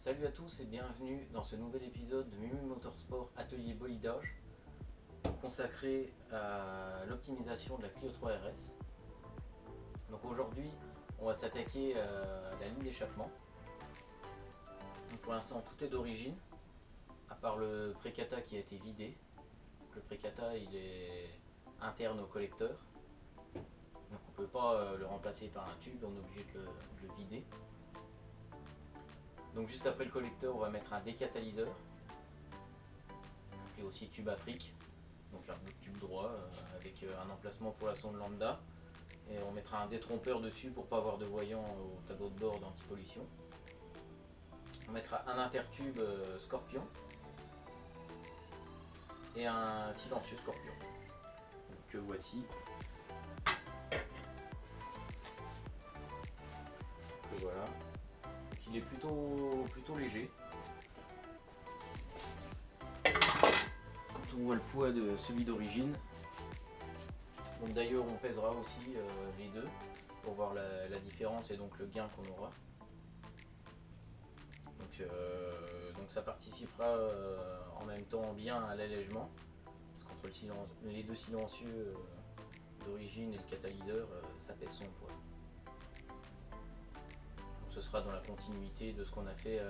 Salut à tous et bienvenue dans ce nouvel épisode de Mumu Motorsport Atelier Bolidage consacré à l'optimisation de la Clio 3 RS. Donc aujourd'hui on va s'attaquer à la ligne d'échappement. Pour l'instant tout est d'origine, à part le précata qui a été vidé. Le précata il est interne au collecteur, donc on ne peut pas le remplacer par un tube, on est obligé de le vider. Donc juste après le collecteur, on va mettre un décatalyseur et aussi tube Afrique, donc un tube droit avec un emplacement pour la sonde lambda, et on mettra un détrompeur dessus pour pas avoir de voyant au tableau de bord d'antipollution. On mettra un intertube Scorpion et un silencieux Scorpion que voici. Et voilà. Il est plutôt léger. Quand on voit le poids de celui d'origine. Donc d'ailleurs on pèsera aussi les deux pour voir la différence et donc le gain qu'on aura. Donc ça participera en même temps bien à l'allègement. Parce qu'entre les deux silencieux d'origine et le catalyseur, ça pèse son poids. Ce sera dans la continuité de ce qu'on a fait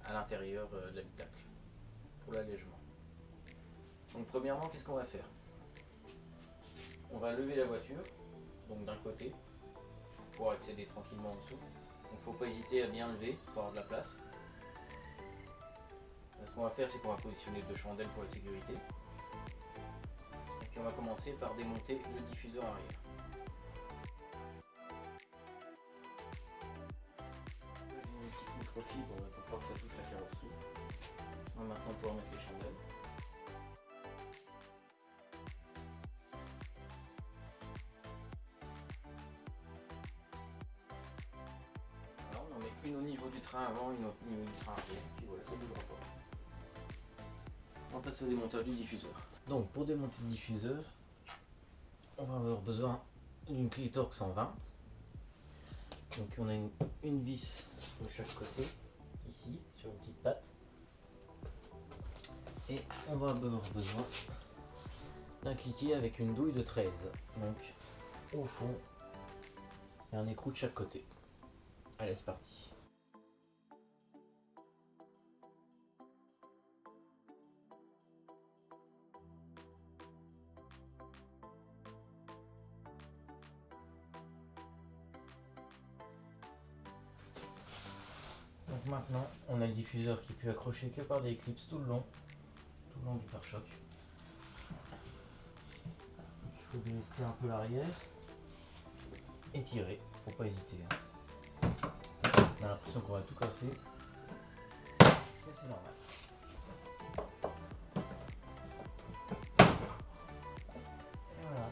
à l'intérieur de l'habitacle pour l'allègement. Donc premièrement, qu'est-ce qu'on va faire? On va lever la voiture, donc d'un côté, pour pouvoir accéder tranquillement en dessous. Donc il ne faut pas hésiter à bien lever pour avoir de la place. Ce qu'on va faire, c'est qu'on va positionner deux chandelles pour la sécurité. Et puis on va commencer par démonter le diffuseur arrière. Microfibre pour pas que ça touche la carrosserie. On va maintenant pouvoir mettre les chandelles. Alors on en met une au niveau du train avant, une au niveau du train arrière, puis voilà, ça ne bougera pas. On va passer au démontage du diffuseur. Donc pour démonter le diffuseur, on va avoir besoin d'une clé Torx 120. Donc on a une vis de chaque côté, ici, sur une petite patte. Et on va avoir besoin d'un cliquet avec une douille de 13. Donc au fond, il y a un écrou de chaque côté. Allez, c'est parti. Donc maintenant, on a le diffuseur qui peut accrocher que par des clips tout le long du pare-choc. Il faut délester un peu l'arrière et tirer, faut pas hésiter. On a l'impression qu'on va tout casser, mais c'est normal. Et voilà.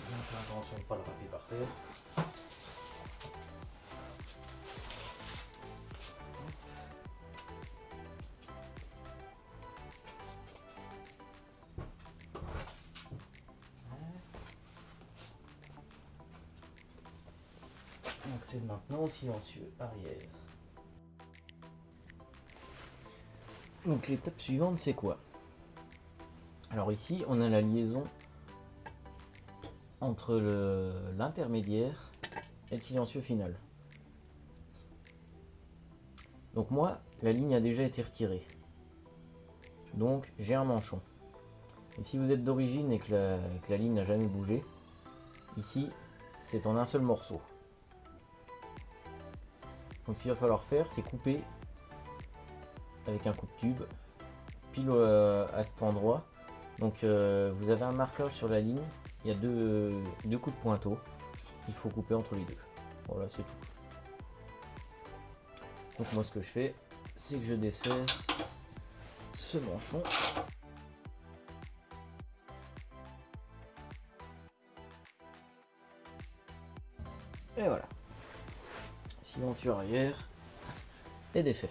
Bien faire attention de ne pas le râper par terre. On accède maintenant au silencieux arrière. Donc l'étape suivante, c'est quoi? Alors ici, on a la liaison entre l'intermédiaire et le silencieux final. Donc moi, la ligne a déjà été retirée. Donc j'ai un manchon. Et si vous êtes d'origine et que la ligne n'a jamais bougé, ici, c'est en un seul morceau. Donc ce qu'il va falloir faire, c'est couper avec un coupe-tube pile à cet endroit. Donc vous avez un marquage sur la ligne, il y a deux coups de pointeau, il faut couper entre les deux. Voilà, c'est tout. Donc moi ce que je fais, c'est que je desserre ce manchon. Et voilà. Silencieux arrière est défait.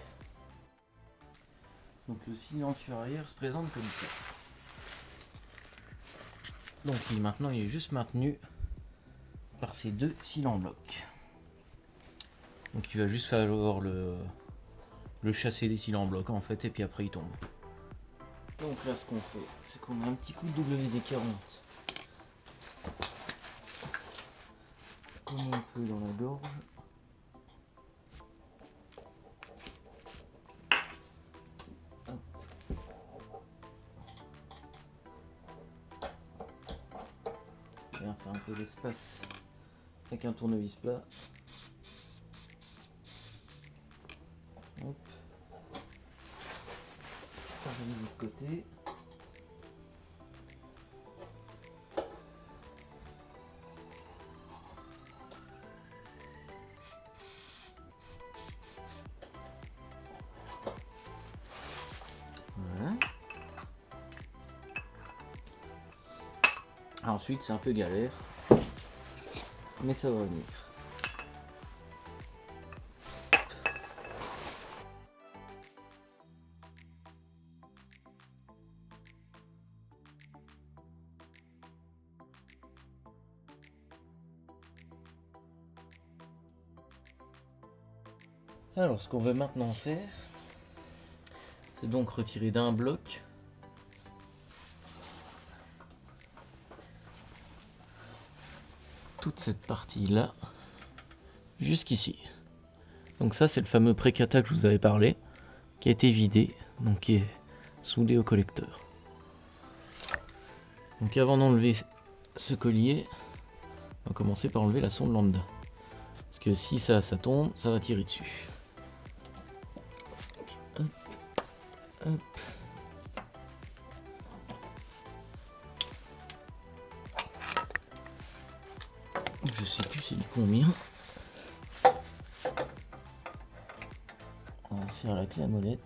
Donc le silencieux arrière se présente comme ça. Donc maintenant il est juste maintenu par ces deux cils en bloc. Donc il va juste falloir le le chasser des cils en bloc en fait, et puis après il tombe. Donc là ce qu'on fait, c'est qu'on a un petit coup de WD-40 comme un peu dans la gorge. Hop. Bien faire un peu d'espace avec un tournevis plat. Hop. Pareil de l'autre côté. Voilà. Ensuite c'est un peu galère, mais ça va venir. Alors ce qu'on veut maintenant faire, c'est donc retirer d'un bloc toute cette partie là jusqu'ici. Donc ça c'est le fameux pré-cata que je vous avais parlé, qui a été vidé, donc qui est soudé au collecteur. Donc avant d'enlever ce collier, on va commencer par enlever la sonde lambda, parce que si ça tombe, ça va tirer dessus. Hop, hop. Je sais plus c'est du combien. On va faire la clé à molette.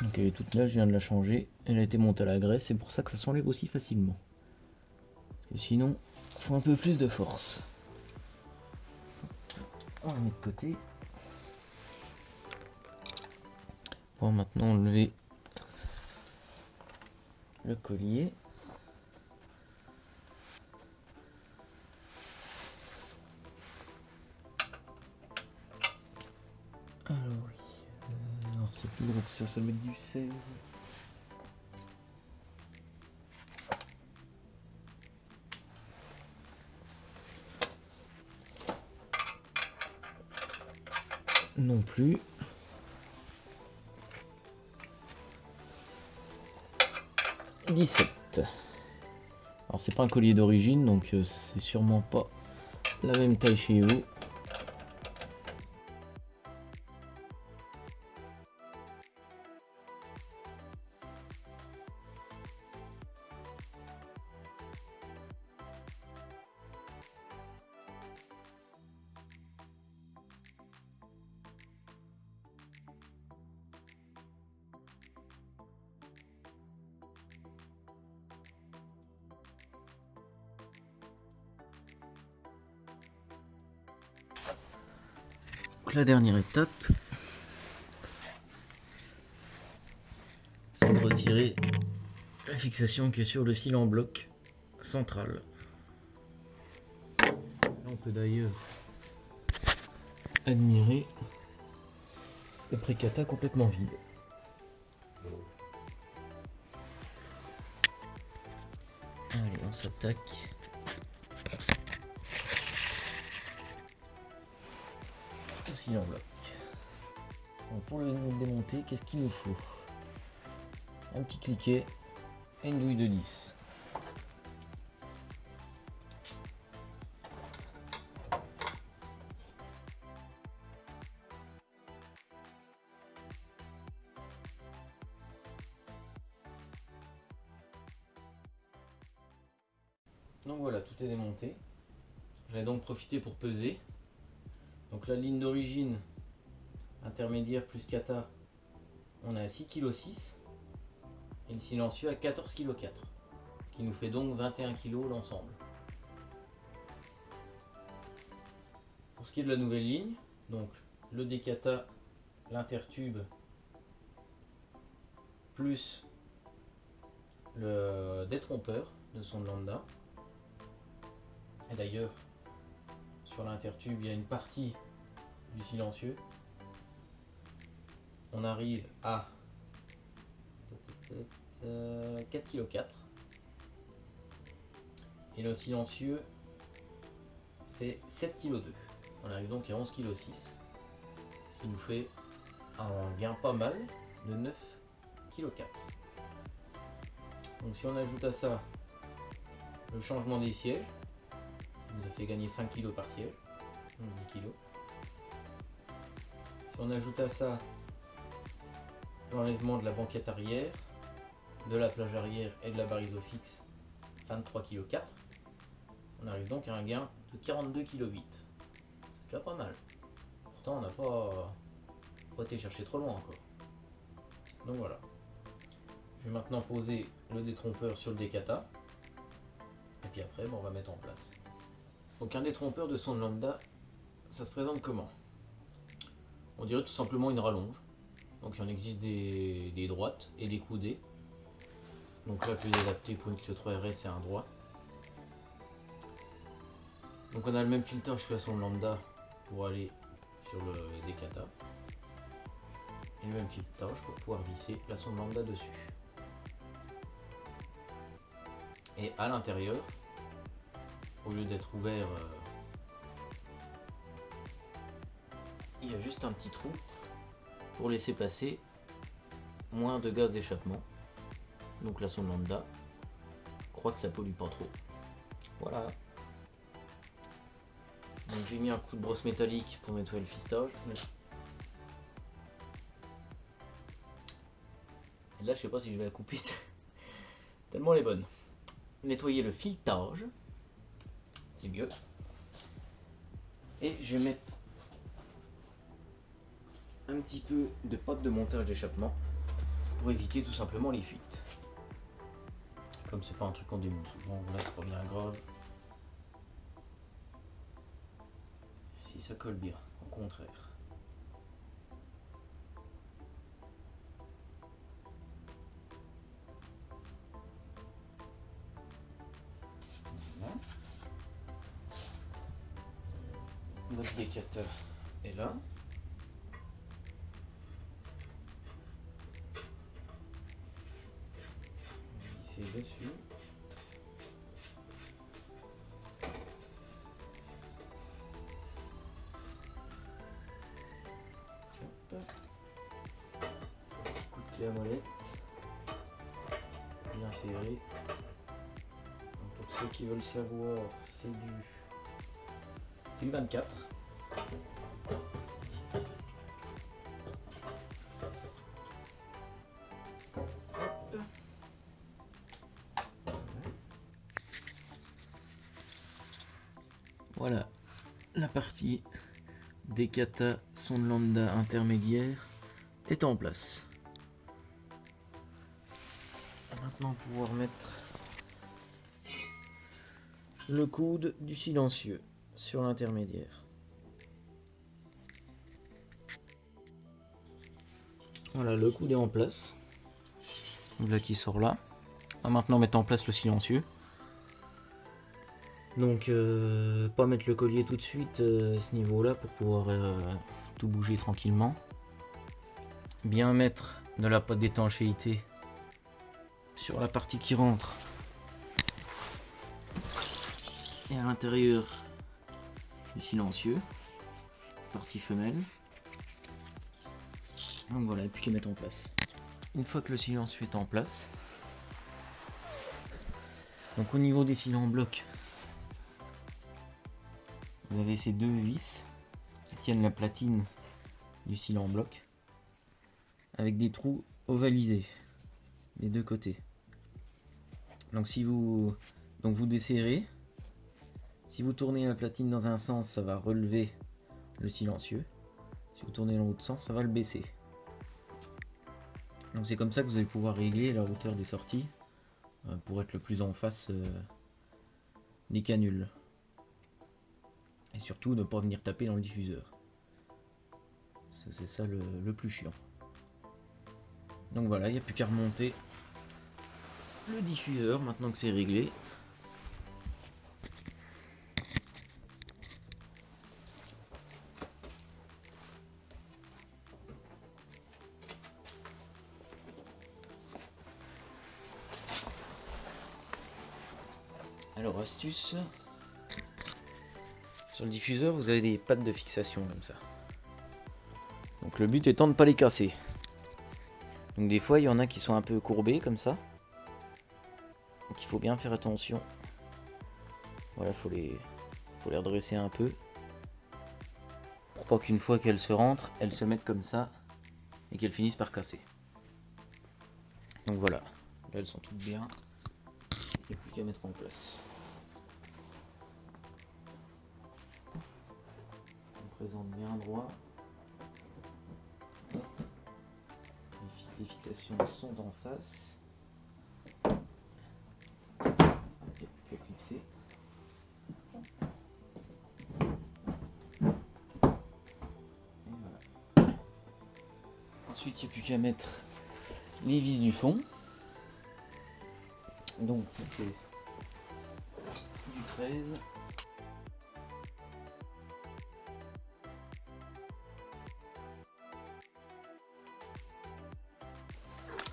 Donc elle est toute neuve, je viens de la changer. Elle a été montée à la graisse, c'est pour ça que ça s'enlève aussi facilement. Parce que sinon, il faut un peu plus de force. On la met de côté. On va maintenant enlever le collier. Alors oui, alors c'est plus gros que ça va être du 16. Non plus. 17. Alors c'est pas un collier d'origine, donc c'est sûrement pas la même taille chez vous. Donc la dernière étape, c'est de retirer la fixation qui est sur le cil en bloc central. On peut d'ailleurs admirer le pré-cata complètement vide. Allez, on s'attaque. Au cil en bloc. Donc pour le démonter, qu'est-ce qu'il nous faut? Un petit cliquet et une douille de 10. Donc voilà, tout est démonté. J'en ai donc profité pour peser. Donc la ligne d'origine intermédiaire plus kata, on a 6,6 kg et le silencieux à 14,4 kg. Ce qui nous fait donc 21 kg l'ensemble. Pour ce qui est de la nouvelle ligne, donc le décata, l'intertube, plus le détrompeur de son lambda. Et d'ailleurs, sur l'intertube, il y a une partie du silencieux. On arrive à 4,4 kg. Et le silencieux fait 7,2 kg. On arrive donc à 11,6 kg. Ce qui nous fait un gain pas mal de 9,4 kg. Donc si on ajoute à ça le changement des sièges, qui nous a fait gagner 5 kg par siège, donc 10 kg. Si on ajoute à ça l'enlèvement de la banquette arrière, de la plage arrière et de la barre isofix, 23,4 kg, on arrive donc à un gain de 42,8 kg. C'est déjà pas mal. Pourtant on n'a pas été chercher trop loin encore. Donc voilà. Je vais maintenant poser le détrompeur sur le décata. Et puis après, on va mettre en place. Donc un détrompeur de son lambda, ça se présente comment? On dirait tout simplement une rallonge. Donc il en existe des droites et des coudées. Donc là, plus adapté pour une Clio 3 RS, c'est un droit. Donc on a le même filetage que son lambda pour aller sur le décata. Et le même filetage pour pouvoir visser la sonde lambda dessus. Et à l'intérieur, au lieu d'être ouvert, il y a juste un petit trou pour laisser passer moins de gaz d'échappement. Donc la sonde lambda croit que ça pollue pas trop. Voilà. Donc j'ai mis un coup de brosse métallique pour nettoyer le fistage. Et là je sais pas si je vais la couper tellement elle est bonne. Nettoyer le filetage, c'est mieux. Et je vais mettre un petit peu de pâte de montage d'échappement pour éviter tout simplement les fuites. Comme c'est pas un truc qu'on démonte souvent, là c'est pas bien grave. Si ça colle bien, au contraire. Voilà. Notre décateur est là. On va visser dessus. Coup de clé à molette, bien serré. Donc pour ceux qui veulent savoir, c'est du 24. Voilà la partie décata sonde lambda intermédiaire est en place. On va maintenant pouvoir mettre le coude du silencieux sur l'intermédiaire. Voilà, le coude est en place. Voilà qui sort là. On va maintenant mettre en place le silencieux. Donc pas mettre le collier tout de suite à ce niveau là pour pouvoir tout bouger tranquillement. Bien mettre de la pâte d'étanchéité sur la partie qui rentre et à l'intérieur du silencieux, partie femelle. Donc voilà, et puis qu'à mettre en place. Une fois que le silencieux est en place, donc au niveau des cylindres en bloc, vous avez ces deux vis qui tiennent la platine du cylindre en bloc avec des trous ovalisés des deux côtés. Donc si vous desserrez, si vous tournez la platine dans un sens, ça va relever le silencieux. Si vous tournez dans l'autre sens, ça va le baisser. Donc c'est comme ça que vous allez pouvoir régler la hauteur des sorties pour être le plus en face des canules. Et surtout ne pas venir taper dans le diffuseur. C'est ça le plus chiant. Donc voilà, il n'y a plus qu'à remonter le diffuseur maintenant que c'est réglé. Alors astuce, sur le diffuseur vous avez des pattes de fixation comme ça. Donc le but étant de ne pas les casser. Donc des fois il y en a qui sont un peu courbés comme ça. Donc il faut bien faire attention. Voilà, faut les redresser un peu. Pour pas qu'une fois qu'elles se rentrent, elles se mettent comme ça et qu'elles finissent par casser. Donc voilà, là elles sont toutes bien. Il n'y a plus qu'à mettre en place. On présente bien droit. Les fixations sont en face. Il n'y a plus qu'à clipser. Et voilà. Ensuite, il n'y a plus qu'à mettre les vis du fond. Donc c'était du 13.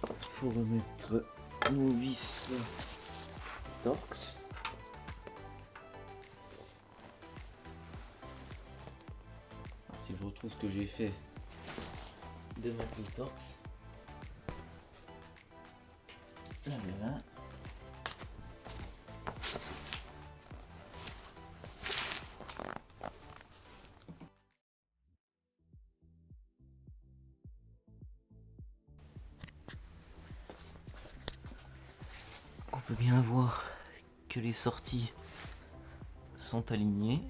Il faut remettre nos vis Torx. Alors, si je retrouve ce que j'ai fait de mettre les Torx. Là voilà. On peut bien voir que les sorties sont alignées.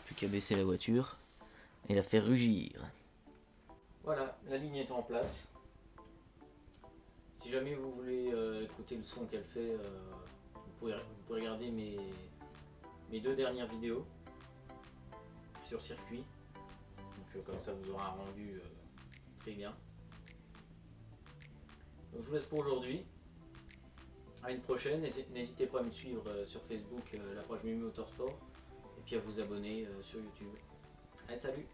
Plus qu'à baisser la voiture et la faire rugir. Voilà, la ligne est en place. Si jamais vous voulez écouter le son qu'elle fait, vous pouvez regarder mes 2 dernières vidéos sur circuit. Donc comme ça vous aura un rendu très bien. Donc je vous laisse pour aujourd'hui. À une prochaine. N'hésitez pas à me suivre sur Facebook, la page Mimi Motorsport, et puis à vous abonner sur YouTube. Allez, salut!